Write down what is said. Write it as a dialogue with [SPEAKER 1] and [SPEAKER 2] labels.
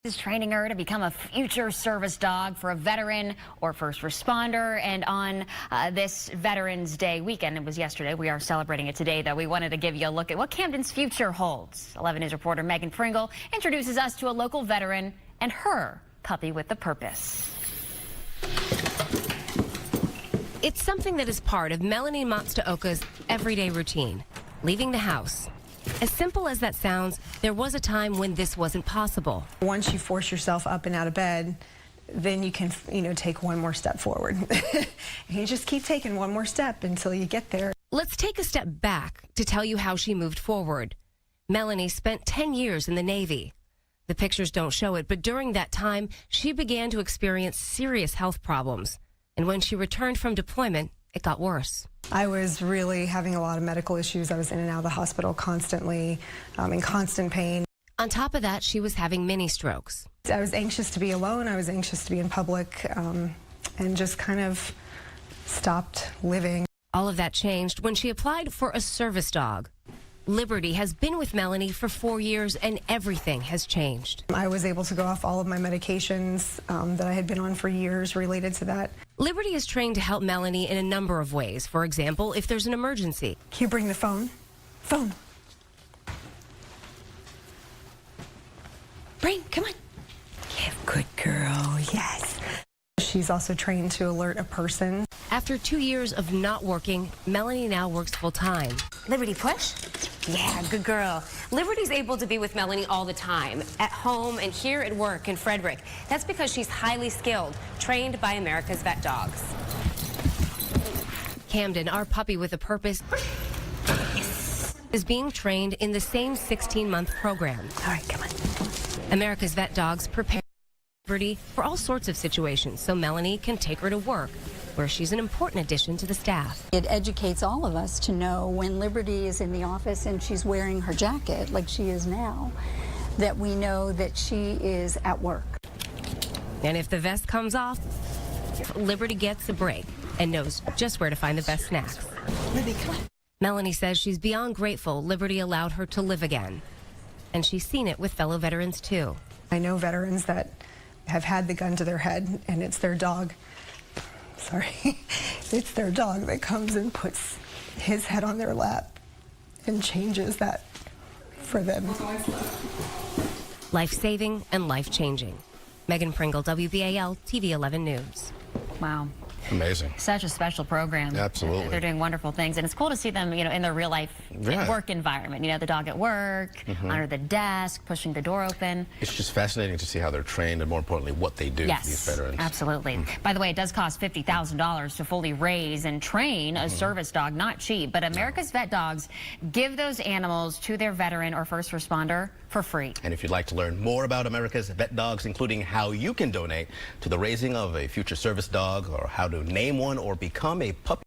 [SPEAKER 1] Is training her to become a future service dog for a veteran or first responder. And on this Veterans Day weekend, it was yesterday, we are celebrating it today, though, we wanted to give you a look at what Camden's future holds. 11 News reporter Megan Pringle introduces us to a local veteran and her puppy with a purpose.
[SPEAKER 2] It's something that is part of Melanie Monts De Oca's everyday routine, leaving the house. As simple as that sounds, there was a time when this wasn't possible.
[SPEAKER 3] Once you force yourself up and out of bed, then you can, take one more step forward. And you just keep taking one more step until you get there.
[SPEAKER 2] Let's take a step back to tell you how she moved forward. Melanie spent 10 years in the Navy. The pictures don't show it, but during that time, she began to experience serious health problems. And when she returned from deployment, it got worse.
[SPEAKER 3] I was really having a lot of medical issues. I was in and out of the hospital constantly, in constant pain.
[SPEAKER 2] On top of that, she was having mini strokes.
[SPEAKER 3] I was anxious to be alone. I was anxious to be in public, and just kind of stopped living.
[SPEAKER 2] All of that changed when she applied for a service dog. Liberty has been with Melanie for 4 years, and everything has changed.
[SPEAKER 3] I was able to go off all of my medications that I had been on for years related to that.
[SPEAKER 2] Liberty is trained to help Melanie in a number of ways. For example, if there's an emergency.
[SPEAKER 3] Can you bring the phone? Phone. Come on. Yeah, good girl, yes. She's also trained to alert a person.
[SPEAKER 2] After 2 years of not working, Melanie now works full-time.
[SPEAKER 4] Liberty, push. Yeah, good girl. Liberty's able to be with Melanie all the time, at home and here at work in Frederick. That's because she's highly skilled, trained by America's VetDogs.
[SPEAKER 2] Camden, our puppy with a purpose, is being trained in the same 16-month program.
[SPEAKER 3] All right, come on.
[SPEAKER 2] America's VetDogs prepare Liberty for all sorts of situations so Melanie can take her to work, where she's an important addition to the staff.
[SPEAKER 5] It educates all of us to know when Liberty is in the office and she's wearing her jacket like she is now, that we know that she is at work.
[SPEAKER 2] And if the vest comes off, Liberty gets a break and knows just where to find the best snacks.
[SPEAKER 3] Libby, come on.
[SPEAKER 2] Melanie says she's beyond grateful Liberty allowed her to live again. And she's seen it with fellow veterans, too.
[SPEAKER 3] I know veterans that have had the gun to their head, and it's their dog. Sorry. It's their dog that comes and puts his head on their lap and changes that for them.
[SPEAKER 2] Life-saving and life-changing. Megan Pringle, WBAL, TV 11 News.
[SPEAKER 1] Wow.
[SPEAKER 6] Amazing.
[SPEAKER 1] Such a special program.
[SPEAKER 6] Absolutely.
[SPEAKER 1] They're doing wonderful things, and it's cool to see them, in their real life work environment. The dog at work, under the desk, pushing the door open.
[SPEAKER 6] It's just fascinating to see how they're trained and, more importantly, what they do for these veterans.
[SPEAKER 1] Absolutely. By the way, it does cost $50,000 to fully raise and train a service dog. Not cheap, but America's VetDogs give those animals to their veteran or first responder for free.
[SPEAKER 6] And if you'd like to learn more about America's VetDogs, including how you can donate to the raising of a future service dog or how to name one or become a puppy